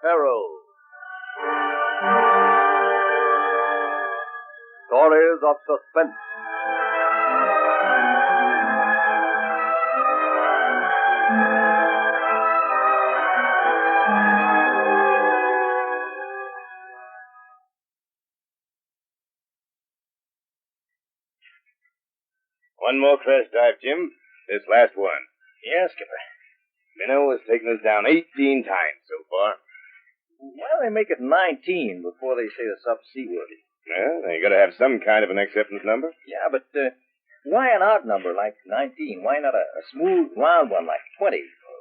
Peril. Stories of suspense. One more crash dive, Jim. This last one. Yeah, Skipper. Minnow has taken us down 18 times so far. Well, they make it 19 before they say the sub's seaworthy. Well, they got to have some kind of an acceptance number. Yeah, but why an odd number like 19? Why not a smooth, round one like 20 or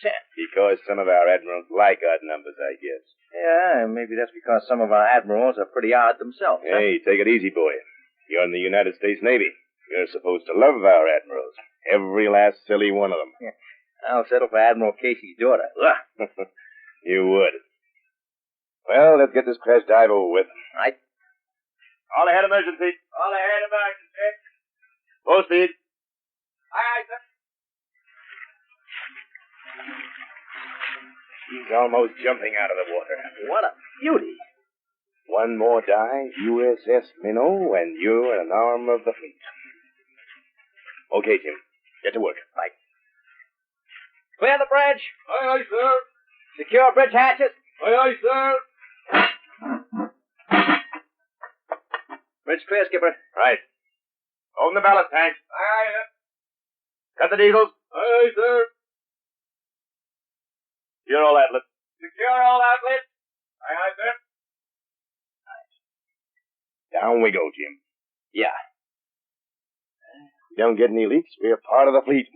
10? Because some of our admirals like odd numbers, I guess. Yeah, maybe that's because some of our admirals are pretty odd themselves. Hey, take it easy, boy. You're in the United States Navy. You're supposed to love our admirals. Every last silly one of them. Yeah. I'll settle for Admiral Casey's daughter. You would. Well, let's get this crash dive over with. Right. All ahead emergency. All ahead emergency. Full speed. Aye, sir. He's almost jumping out of the water. What a beauty. One more dive, USS Minnow, and you're an arm of the fleet. Okay, Jim. Get to work. Right. Clear the bridge. Aye, aye, sir. Secure bridge hatches. Aye, aye, sir. Bridge clear, Skipper. Right. Open the ballast tank. Aye, aye. Cut the diesels. Aye, aye, sir. You're all outlet. Secure all outlets. Aye, aye, sir. Down we go, Jim. Yeah. If we don't get any leaks, we're part of the fleet.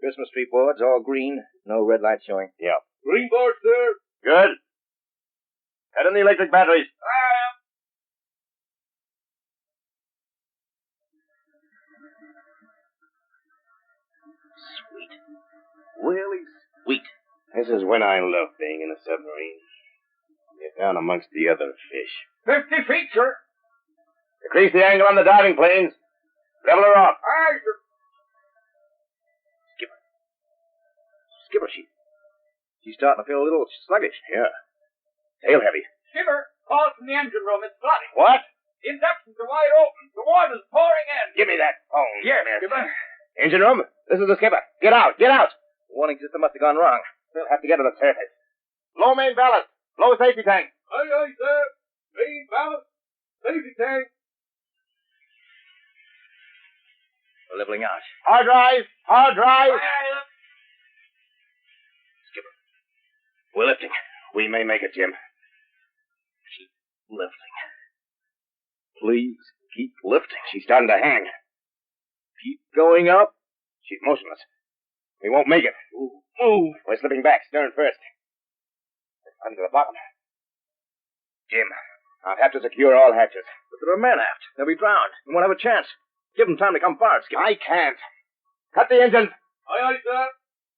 Christmas tree boards, all green. No red light showing. Yeah. Green board, sir. Good. Cut in the electric batteries. Aye. Sweet. Really sweet. This is when I love being in a submarine. Get down amongst the other fish. 50 feet, sir. Decrease the angle on the diving planes. Level her off. Aye, sir. Skipper, she's starting to feel a little sluggish. Yeah. Tail heavy. Skipper, call from the engine room. It's flooding. What? The inductions are wide open. The water's pouring in. Give me that phone. Yes, Smith. Skipper. Engine room, this is the skipper. Get out, get out. The warning system must have gone wrong. We'll have to get to the surface. Low main ballast. Low safety tank. Aye, aye, sir. Main ballast. Safety tank. We're leveling out. Hard drive. Hard drive. Aye, aye. Skipper, we're lifting. We may make it, Jim. Keep lifting. Please, keep lifting. She's starting to hang. Keep going up. She's motionless. We won't make it. Move. We're slipping back, stern first. Let's climb to the bottom. Jim, I'll have to secure all hatches. But there are men aft. They'll be drowned. We won't have a chance. Give them time to come forward, Skipper. I can't. Cut the engines. Aye, aye, sir.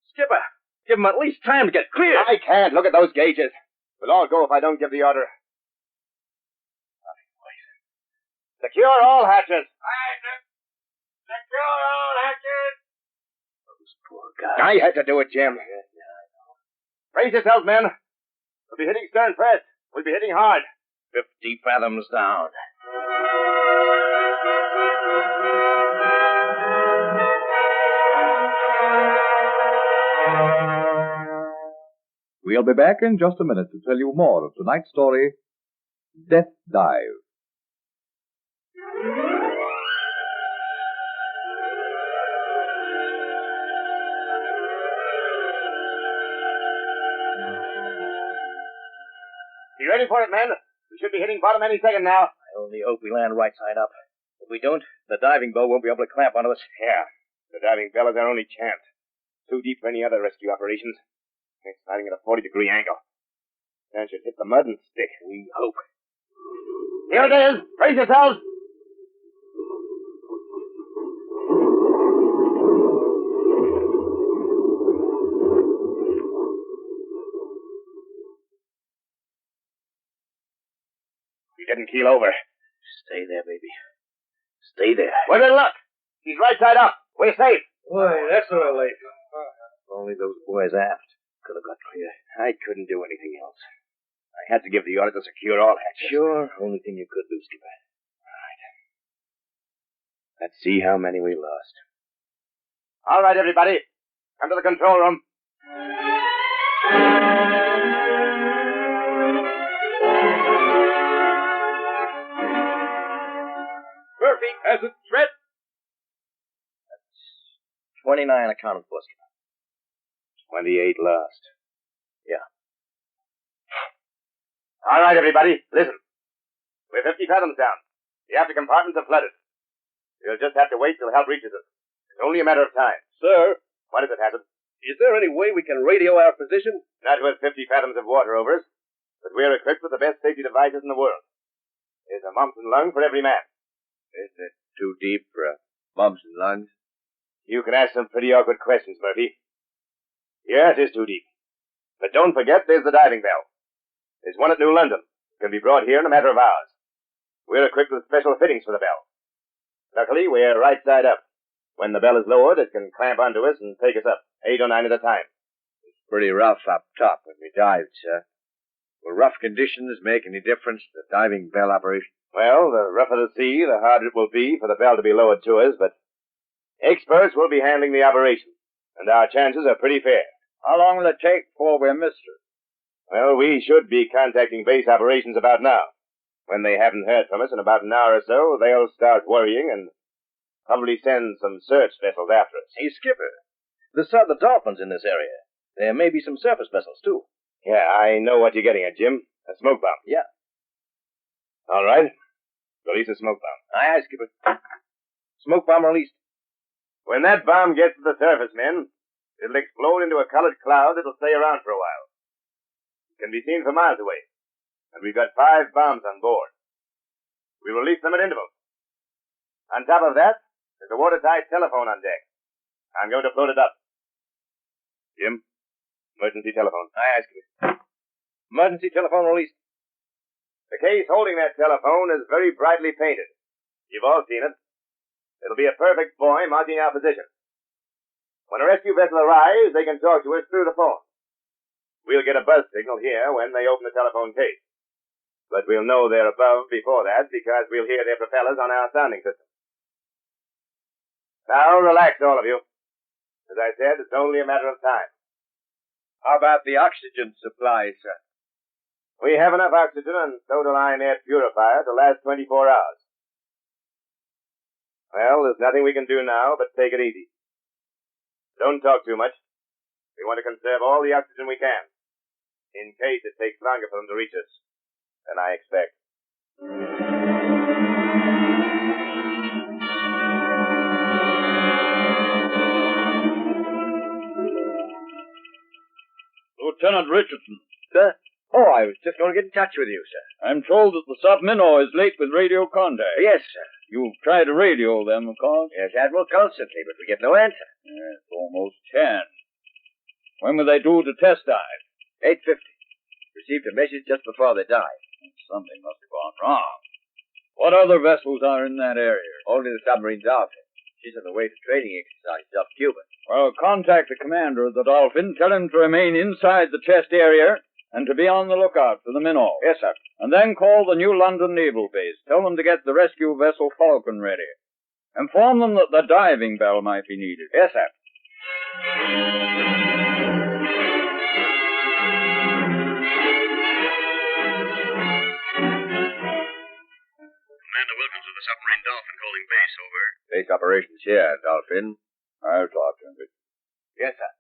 Skipper, give them at least time to get clear. I can't. Look at those gauges. We'll all go if I don't give the order. Secure all hatches. Aye, sir. Secure all hatches. Those poor guys. I had to do it, Jim. Brace yourselves, men. We'll be hitting stern first. We'll be hitting hard. 50 fathoms down. We'll be back in just a minute to tell you more of tonight's story, Death Dive. You ready for it, men? We should be hitting bottom any second now. I only hope we land right side up. If we don't, the diving bell won't be able to clamp onto us. Yeah. The diving bell is our only chance. Too deep for any other rescue operations. It's sliding at a 40-degree angle. Then should hit the mud and stick. We hope. Here it is. Brace yourselves. We didn't keel over. Stay there, baby. Stay there. Where's it look? He's right side up. We're safe. Boy, that's a relief. Only those boys aft could have got clear. I couldn't do anything else. I had to give the order to secure all hatches. Sure, only thing you could do, Skipper. Let's see how many we lost. All right, everybody. Come to the control room. Murphy has a threat. 29 accounted for, Skipper. 28 lost. Yeah. All right, everybody. Listen. We're 50 fathoms down. The after compartments are flooded. You'll just have to wait till help reaches us. It's only a matter of time. Sir, What is it, Hazard? is there any way we can radio our position? Not with 50 fathoms of water over us, but we're equipped with the best safety devices in the world. There's a mumps and lung for every man. Isn't it too deep for mumps and lungs? You can ask some pretty awkward questions, Murphy. Yeah, it is too deep. But don't forget there's the diving bell. There's one at New London. It can be brought here in a matter of hours. We're equipped with special fittings for the bell. Luckily, we're right side up. When the bell is lowered, it can clamp onto us and take us up, 8 or 9 at a time. It's pretty rough up top when we dived, sir. Will rough conditions make any difference to the diving bell operation? Well, the rougher the sea, the harder it will be for the bell to be lowered to us, but experts will be handling the operation, and our chances are pretty fair. How long will it take before we're missed? Well, we should be contacting base operations about now. When they haven't heard from us in about an hour or so, they'll start worrying and probably send some search vessels after us. Hey, Skipper. The Dolphin's in this area. There may be some surface vessels, too. Yeah, I know what you're getting at, Jim. A smoke bomb. Yeah. All right. Release a smoke bomb. Aye, aye, Skipper. Smoke bomb released. When that bomb gets to the surface, men, it'll explode into a colored cloud that'll stay around for a while. It can be seen from miles away. And we've got 5 bombs on board. We release them at intervals. On top of that, there's a watertight telephone on deck. I'm going to float it up. Jim, emergency telephone. Aye, aye, Skipper. Emergency telephone released. The case holding that telephone is very brightly painted. You've all seen it. It'll be a perfect buoy marking our position. When a rescue vessel arrives, they can talk to us through the phone. We'll get a buzz signal here when they open the telephone case. But we'll know they're above before that because we'll hear their propellers on our sounding system. Now, relax, all of you. As I said, it's only a matter of time. How about the oxygen supply, sir? We have enough oxygen and soda-lime air purifier to last 24 hours. Well, there's nothing we can do now but take it easy. Don't talk too much. We want to conserve all the oxygen we can, in case it takes longer for them to reach us than I expect. Lieutenant Richardson. Sir? Oh, I was just going to get in touch with you, sir. I'm told that the sub-minnow is late with radio contact. Yes, sir. You've tried to radio them, of course? Yes, Admiral, constantly, but we get no answer. Yes, almost 10. When will they do the test dive? 8:50. Received a message just before they died. Something must have gone wrong. What other vessels are in that area? Only the submarine Dolphin. She's on the way to training exercises off Cuba. Well, contact the commander of the Dolphin. Tell him to remain inside the test area and to be on the lookout for the minnow. Yes, sir. And then call the New London Naval Base. Tell them to get the rescue vessel Falcon ready. Inform them that the diving bell might be needed. Yes, sir. Commander Wilkins of the submarine Dolphin calling base, over. Base operations here, Dolphin. I'll talk to him. Yes, sir.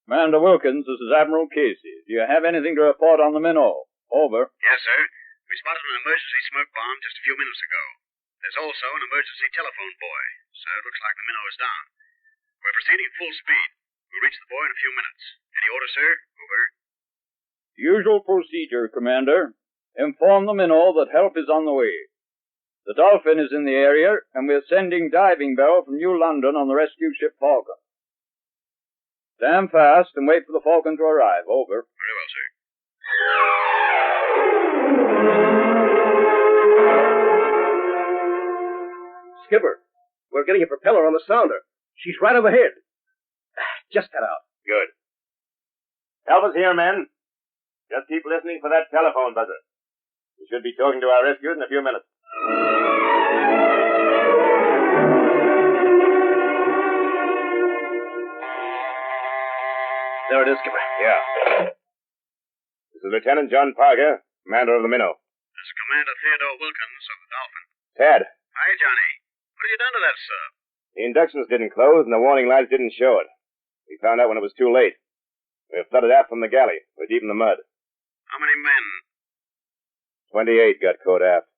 Commander Wilkins, this is Admiral Casey. Do you have anything to report on the minnow? Over. Yes, sir. We spotted an emergency smoke bomb just a few minutes ago. There's also an emergency telephone buoy, so it looks like the minnow is down. We're proceeding at full speed. We'll reach the buoy in a few minutes. Any orders, sir? Over. Usual procedure, Commander. Inform the minnow that help is on the way. The Dolphin is in the area, and we're sending diving bell from New London on the rescue ship Falcon. Stand fast and wait for the Falcon to arrive. Over. Very well, sir. Skipper, we're getting a propeller on the sounder. She's right overhead. Just cut out. Good. Help us here, men. Just keep listening for that telephone buzzer. We should be talking to our rescuers in a few minutes. There it is, Skipper. Yeah. This is Lieutenant John Parker, commander of the Minnow. This is Commander Theodore Wilkins of the Dolphin. Ted, Hi, Johnny. What have you done to that sub? the inductions didn't close and the warning lights didn't show it. We found out when it was too late. We have flooded aft from the galley. We're deep in the mud. How many men? 28 got caught aft.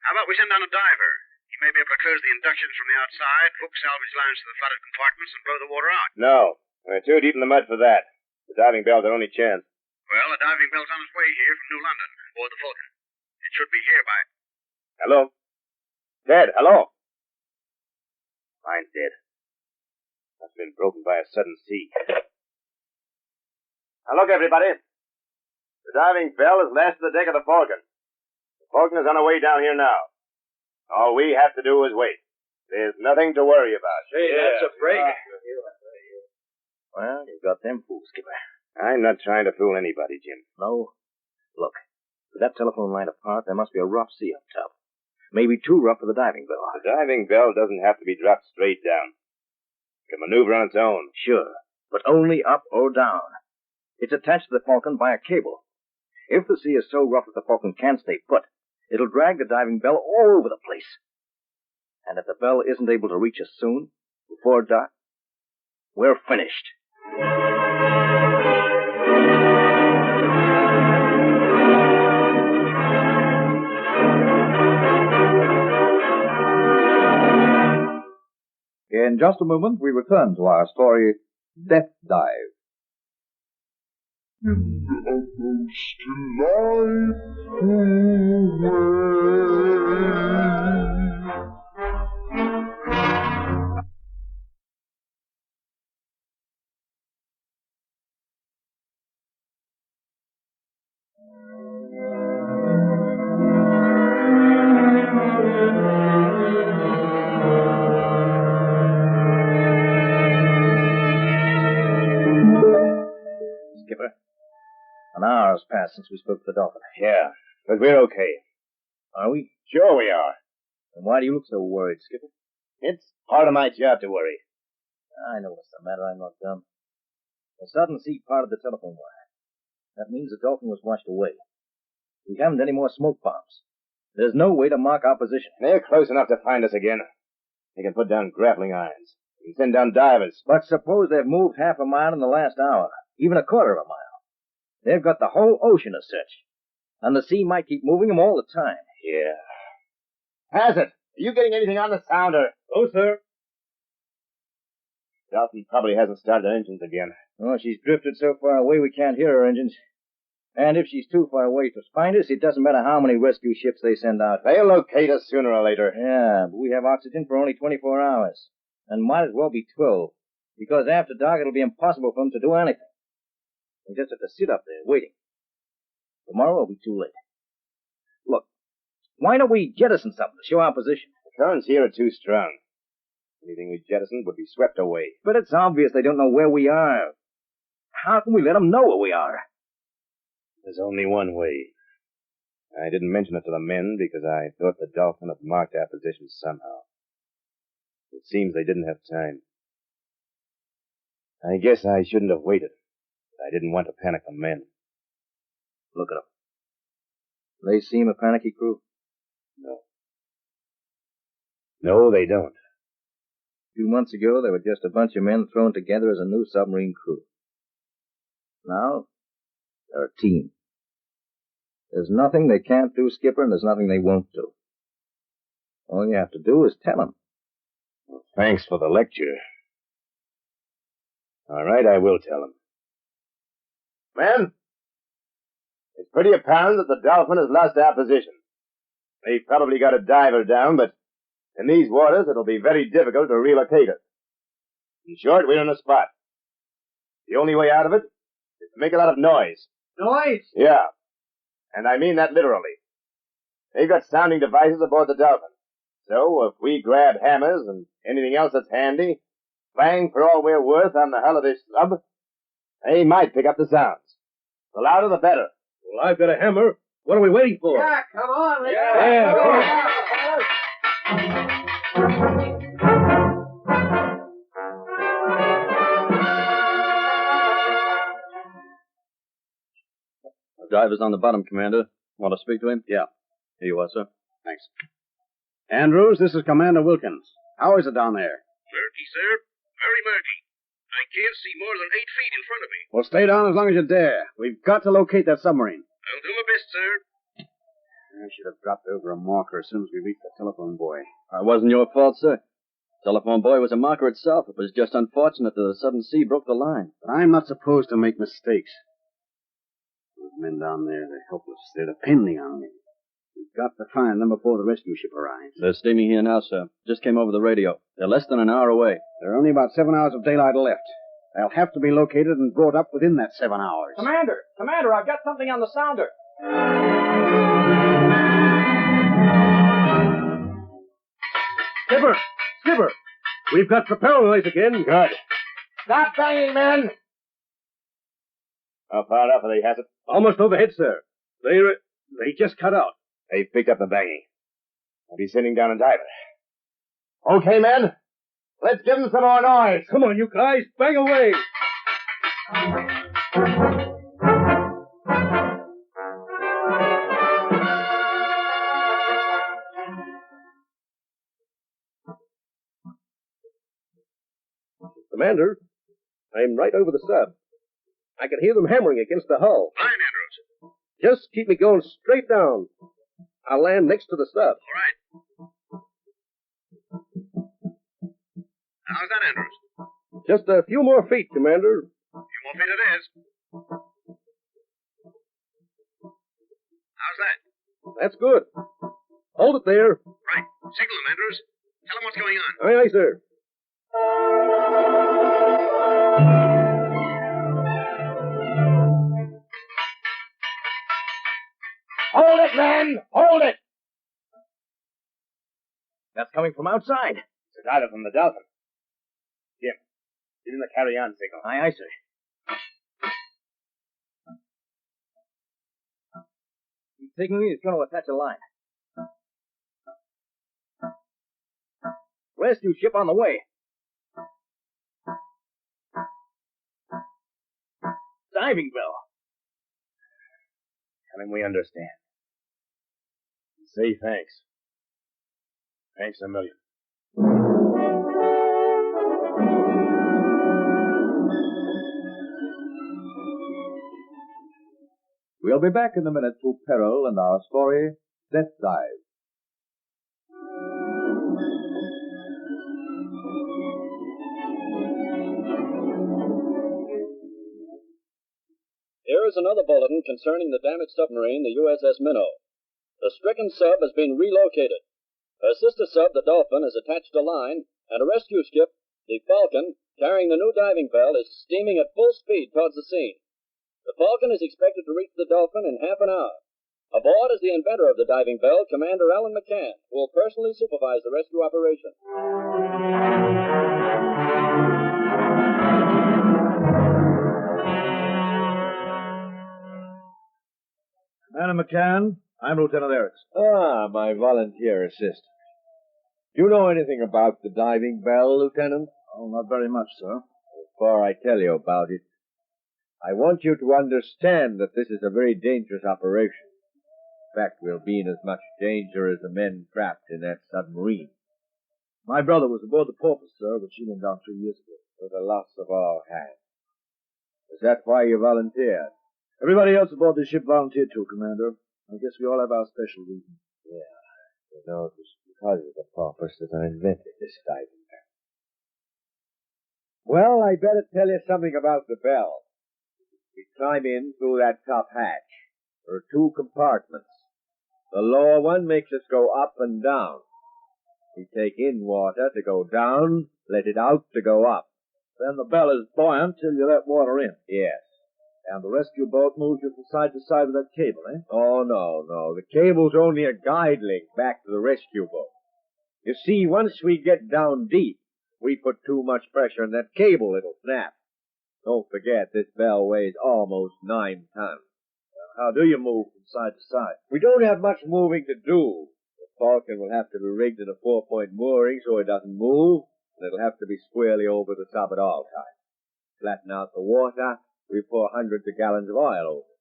How about we send down a diver? He may be able to close the inductions from the outside, hook salvage lines to the flooded compartments, and blow the water out. No, we're too deep in the mud for that. The diving bell's our only chance. Well, the diving bell's on its way here from New London, aboard the Falcon. It should be here by... Hello? Ted, hello? Mine's dead. Must have been broken by a sudden sea. Now look, everybody. The diving bell is lashed to the deck of the Falcon. The Falcon is on her way down here now. All we have to do is wait. There's nothing to worry about. Hey, that's a break. Well, you got them fools, Skipper. I'm not trying to fool anybody, Jim. No. Look, with that telephone line apart, there must be a rough sea up top. Maybe too rough for the diving bell. The diving bell doesn't have to be dropped straight down. It can maneuver on its own. Sure, but only up or down. It's attached to the Falcon by a cable. If the sea is so rough that the Falcon can't stay put, it'll drag the diving bell all over the place. And if the bell isn't able to reach us soon, before dark, we're finished. In just a moment, we return to our story, Death Dive. In the utmost Skipper, an hour's passed since we spoke to the Dolphin. Yeah, but we're okay. Are we? Sure we are. And why do you look so worried, Skipper? It's part of my job to worry. I know what's the matter. I'm not dumb. The sudden sea parted the telephone wire. That means the Dolphin was washed away. We haven't any more smoke bombs. There's no way to mark our position. They're close enough to find us again. They can put down grappling irons. They can send down divers. But suppose they've moved half a mile in the last hour, even a quarter of a mile. They've got the whole ocean to search. And the sea might keep moving them all the time. Yeah. Has it? Are you getting anything on the sounder? Oh, sir. Dolphin probably hasn't started her engines again. Oh, she's drifted so far away we can't hear her engines. And if she's too far away to find us, it doesn't matter how many rescue ships they send out. They'll locate us sooner or later. Yeah, but we have oxygen for only 24 hours. And might as well be 12. Because after dark, it'll be impossible for them to do anything. They just have to sit up there, waiting. Tomorrow will be too late. Look, why don't we jettison something to show our position? The currents here are too strong. Anything we jettisoned would be swept away. But it's obvious they don't know where we are. How can we let them know where we are? There's only one way. I didn't mention it to the men because I thought the Dolphin had marked our position somehow. It seems they didn't have time. I guess I shouldn't have waited. I didn't want to panic the men. Look at them. They seem a panicky crew. No. No, they don't. 2 months ago, they were just a bunch of men thrown together as a new submarine crew. Now, they're a team. There's nothing they can't do, Skipper, and there's nothing they won't do. All you have to do is tell them. Well, thanks for the lecture. All right, I will tell them. Men, it's pretty apparent that the Dolphin has lost our position. They've probably got a diver down, but in these waters it'll be very difficult to relocate us. In short, we're in a spot. The only way out of it is to make a lot of noise. Noise? Yeah. And I mean that literally. They've got sounding devices aboard the Dolphin. So if we grab hammers and anything else that's handy, bang for all we're worth on the hull of this sub, they might pick up the sounds. The louder the better. Well, I've got a hammer. What are we waiting for? Yeah, come on. Let's The diver's on the bottom, Commander. Want to speak to him? Yeah. Here you are, sir. Thanks. Andrews, this is Commander Wilkins. How is it down there? Murky, sir. Very murky. I can't see more than 8 feet in front of me. Well, stay down as long as you dare. We've got to locate that submarine. I'll do my best, sir. I should have dropped over a marker as soon as we reached the telephone boy. It wasn't your fault, sir. Telephone boy was a marker itself. It was just unfortunate that the sudden sea broke the line. But I'm not supposed to make mistakes. Those men down there, they're helpless. They're depending on me. We've got to find them before the rescue ship arrives. They're steaming here now, sir. Just came over the radio. They're less than an hour away. There are only about 7 hours of daylight left. They'll have to be located and brought up within that 7 hours. Commander, I've got something on the sounder. Skipper, we've got propeller noise again. Good. Stop banging, men. How far up are they, Hassett? Almost overhead, sir. They just cut out. They've picked up the banging. I'll be sending down a diver. Okay, men. Let's give them some more noise. Come on, you guys. Bang away. Commander, I'm right over the sub. I can hear them hammering against the hull. Fine, Andrews. Just keep me going straight down. I'll land next to the sub. All right. How's that, Andrews? Just a few more feet, Commander. A few more feet it is. How's that? That's good. Hold it there. Right. Signal him, Andrews. Tell him what's going on. Aye, aye, sir. Hold it, men! Hold it! That's coming from outside. It's a diver from the Dolphin. Jim, give him the carry-on signal. Aye, aye, sir. He's signaling he's going to attach a line. Rescue ship on the way. Diving bell. Tell him we understand. Say thanks. Thanks a million. We'll be back in a minute to Peril and our story, Death Dive. Here is another bulletin concerning the damaged submarine, the USS Minnow. The stricken sub has been relocated. Her sister sub, the Dolphin, has attached a line, and a rescue ship, the Falcon, carrying the new diving bell, is steaming at full speed towards the scene. The Falcon is expected to reach the Dolphin in half an hour. Aboard is the inventor of the diving bell, Commander Alan McCann, who will personally supervise the rescue operation. Commander McCann, I'm Lieutenant Erickson. Ah, my volunteer assistant. Do you know anything about the diving bell, Lieutenant? Oh, not very much, sir. Before I tell you about it, I want you to understand that this is a very dangerous operation. In fact, we'll be in as much danger as the men trapped in that submarine. My brother was aboard the Porpoise, sir, but she went down 3 years ago. For the loss of all hands. Is that why you volunteered? Everybody else aboard the ship volunteered too, Commander. I guess we all have our special reasons. Yeah. You know, it was because of the Porpoise that I invented this diving bell. Well, I better tell you something about the bell. We climb in through that top hatch. There are 2 compartments. The lower one makes us go up and down. We take in water to go down, let it out to go up. Then the bell is buoyant till you let water in. Yes. And the rescue boat moves you from side to side with that cable, eh? Oh, no. The cable's only a guide link back to the rescue boat. You see, once we get down deep, we put too much pressure on that cable, it'll snap. Don't forget, this bell weighs almost 9 tons. How do you move from side to side? We don't have much moving to do. The falcon will have to be rigged in a 4-point mooring so it doesn't move, and it'll have to be squarely over the sub at all times. Flatten out the water, we pour hundreds of gallons of oil over it.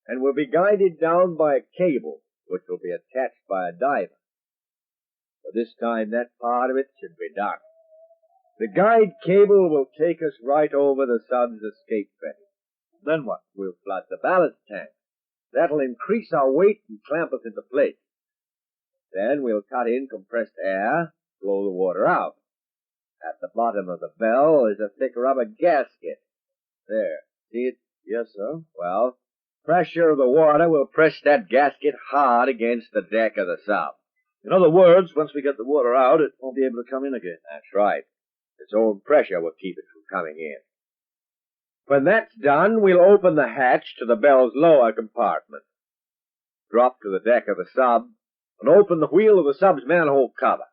And we'll be guided down by a cable, which will be attached by a diver. But this time that part of it should be done. The guide cable will take us right over the sub's escape vetting. Then what? We'll flood the ballast tank. That'll increase our weight and clamp us into place. Then we'll cut in compressed air, blow the water out. At the bottom of the bell is a thick rubber gasket. There. See it? Yes, sir. Well, pressure of the water will press that gasket hard against the deck of the sub. In other words, once we get the water out, it won't be able to come in again. That's right. Its own pressure will keep it from coming in. When that's done, we'll open the hatch to the bell's lower compartment, drop to the deck of the sub, and open the wheel of the sub's manhole cover.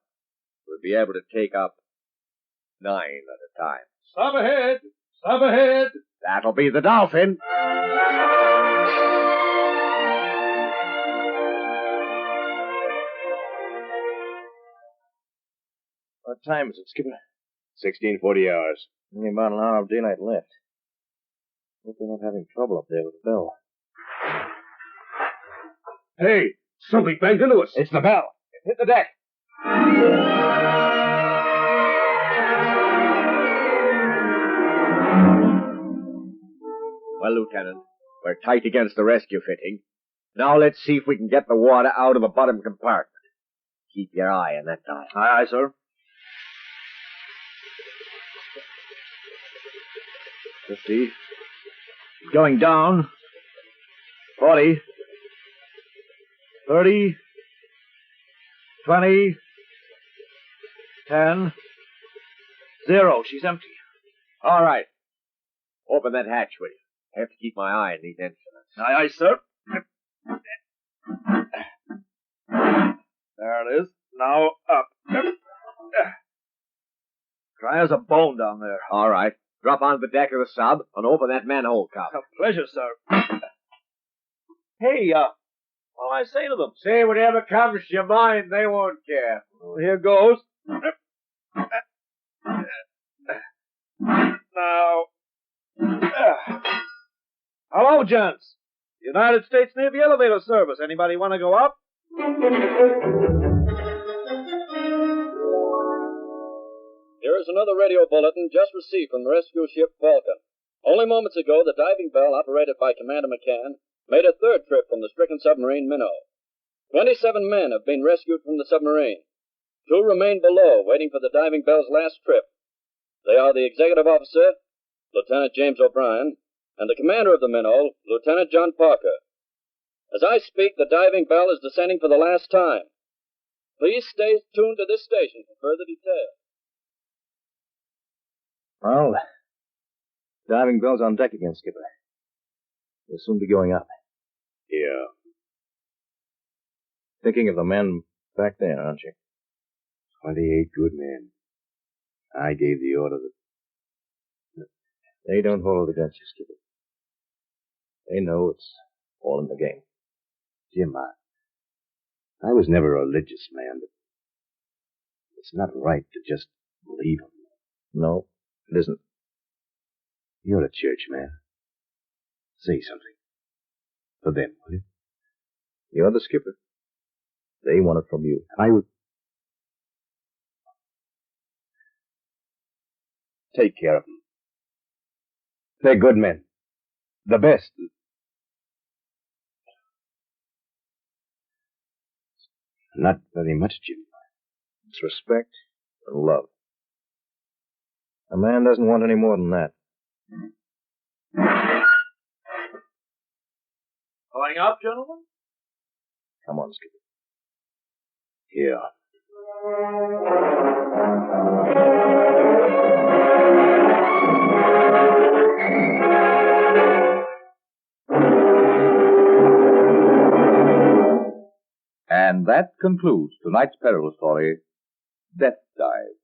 We'll be able to take up 9 at a time. Sub ahead! Sub ahead! That'll be the Dolphin. What time is it, Skipper? 1640 hours. Only about an hour of daylight left. Hope they're not having trouble up there with the bell. Hey, something banged into us. It's the bell. It hit the deck. Well, Lieutenant, we're tight against the rescue fitting. Now let's see if we can get the water out of the bottom compartment. Keep your eye on that dial. Aye, aye, sir. Let's see. Going down. 40. 30. 20. 10. 0. She's empty. All right. Open that hatch, will you? I have to keep my eye on these instruments. Aye, aye, sir. There it is. Now up. Dry as a bone down there. All right. Drop onto the deck of the sub and open that manhole cover. A pleasure, sir. Hey, what'll I say to them? Say whatever comes to your mind. They won't care. Well, here goes. Now. Hello, gents. United States Navy elevator service. Anybody want to go up? Here is another radio bulletin just received from the rescue ship Falcon. Only moments ago, the diving bell operated by Commander McCann made a third trip from the stricken submarine Minnow. 27 men have been rescued from the submarine. 2 remain below, waiting for the diving bell's last trip. They are the executive officer, Lieutenant James O'Brien, and the commander of the Minnow, Lieutenant John Parker. As I speak, the diving bell is descending for the last time. Please stay tuned to this station for further details. Well, diving bell's on deck again, Skipper. We'll soon be going up. Yeah. Thinking of the men back there, aren't you? 28 good men. I gave the order that... They don't hold it against you, Skipper. They know it's all in the game. Jim, I was never a religious man, but it's not right to just leave them. No, it isn't. You're a church man. Say something. For them, will you? You're the skipper. They want it from you. I would... Take care of them. They're good men. The best. Not very much, Jim. It's respect and love. A man doesn't want any more than that. Going up, gentlemen? Come on, Skipper. Here. And that concludes tonight's Peril story, Death Dive.